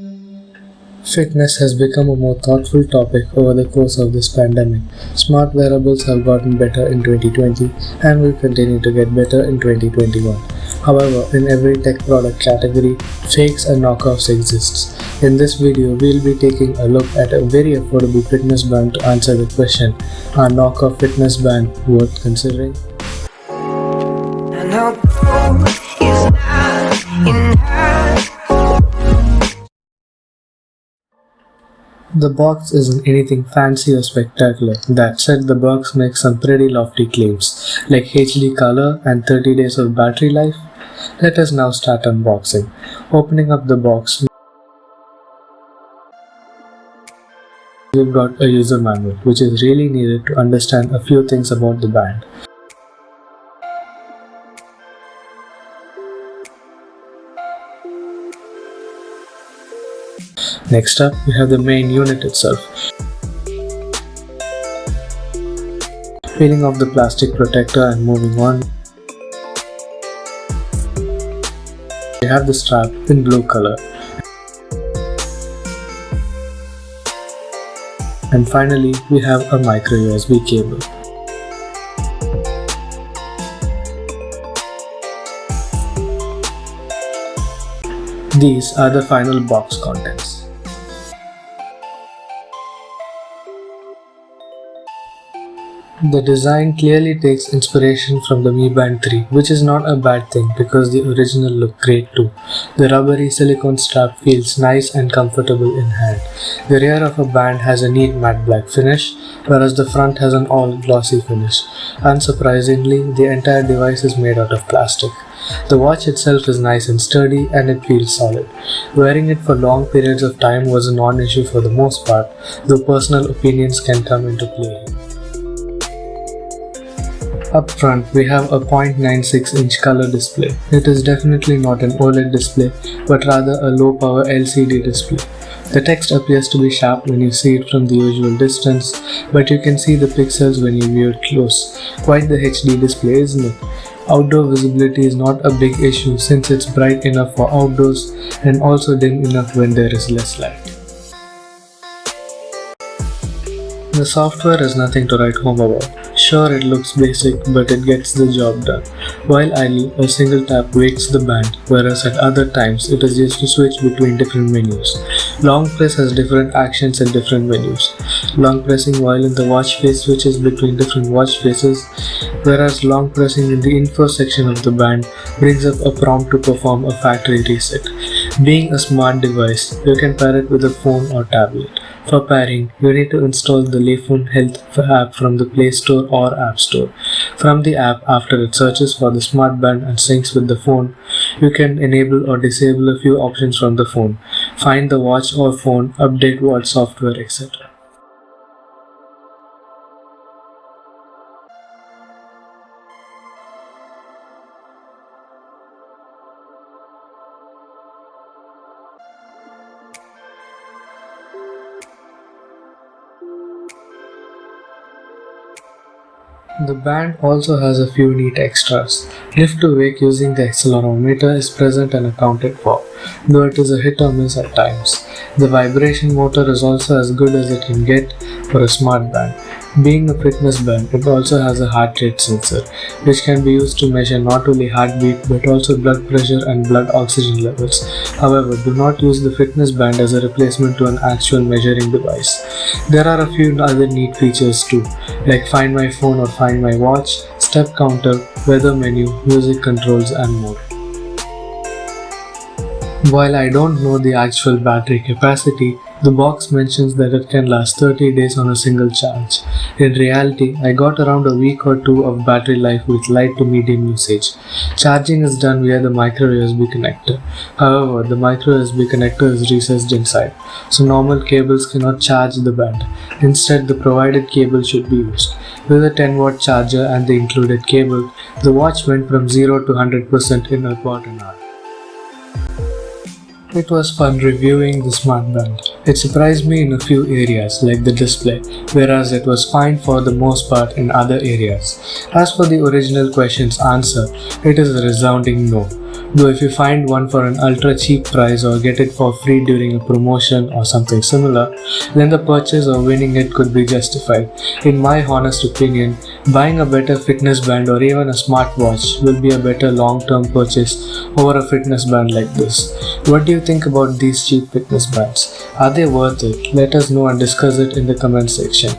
Fitness has become a more thoughtful topic over the course of this pandemic. Smart wearables have gotten better in 2020 and will continue to get better in 2021. However, in every tech product category, fakes and knockoffs exist. In this video, we'll be taking a look at a very affordable fitness band to answer the question, are knockoff fitness band worth considering? And our goal is not enough. The box isn't anything fancy or spectacular. That said, the box makes some pretty lofty claims, like HD color and 30 days of battery life. Let us now start unboxing. Opening up the box, we've got a user manual, which is really needed to understand a few things about the band. Next up, we have the main unit itself. Peeling off the plastic protector and moving on, we have the strap in blue color. And finally, we have a micro USB cable. These are the final box contents. The design clearly takes inspiration from the Mi Band 3, which is not a bad thing because the original looked great too. The rubbery silicone strap feels nice and comfortable in hand. The rear of a band has a neat matte black finish, whereas the front has an all glossy finish. Unsurprisingly, the entire device is made out of plastic. The watch itself is nice and sturdy and it feels solid. Wearing it for long periods of time was a non-issue for the most part, though personal opinions can come into play. Up front, we have a 0.96-inch color display. It is definitely not an OLED display, but rather a low-power LCD display. The text appears to be sharp when you see it from the usual distance, but you can see the pixels when you view it close. Quite the HD display, isn't it? Outdoor visibility is not a big issue since it's bright enough for outdoors and also dim enough when there is less light. The software is nothing to write home about. Sure, it looks basic, but it gets the job done. While idle, a single tap wakes the band, whereas at other times it is used to switch between different menus. Long press has different actions in different menus. Long pressing while in the watch face switches between different watch faces, whereas long pressing in the info section of the band brings up a prompt to perform a factory reset. Being a smart device, you can pair it with a phone or tablet. For pairing, you need to install the Layphone Health app from the Play Store or App Store. From the app, after it searches for the smart band and syncs with the phone, you can enable or disable a few options from the phone. Find the watch or phone, update watch software, etc. The band also has a few neat extras. Lift to wake using the accelerometer is present and accounted for, though it is a hit or miss at times. The vibration motor is also as good as it can get for a smart band. Being a fitness band, it also has a heart rate sensor, which can be used to measure not only heartbeat but also blood pressure and blood oxygen levels. However, do not use the fitness band as a replacement to an actual measuring device. There are a few other neat features too, like Find My Phone or Find My Watch, step counter, weather menu, music controls and more. While I don't know the actual battery capacity, the box mentions that it can last 30 days on a single charge. In reality, I got around a week or two of battery life with light to medium usage. Charging is done via the micro USB connector. However, the micro USB connector is recessed inside, so normal cables cannot charge the band. Instead, the provided cable should be used. With a 10-watt charger and the included cable, the watch went from 0 to 100% in about an hour. It was fun reviewing the smart band. It surprised me in a few areas like the display, whereas it was fine for the most part in other areas. As for the original question's answer, it is a resounding no. Though if you find one for an ultra cheap price or get it for free during a promotion or something similar, then the purchase or winning it could be justified. In my honest opinion, buying a better fitness band or even a smartwatch will be a better long-term purchase over a fitness band like this. What do you think about these cheap fitness bands? Are they worth it? Let us know and discuss it in the comment section.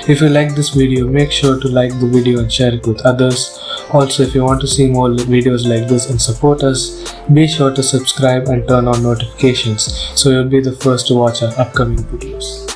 If you like this video, make sure to like the video and share it with others. Also, if you want to see more videos like this and support us, be sure to subscribe and turn on notifications so you'll be the first to watch our upcoming videos.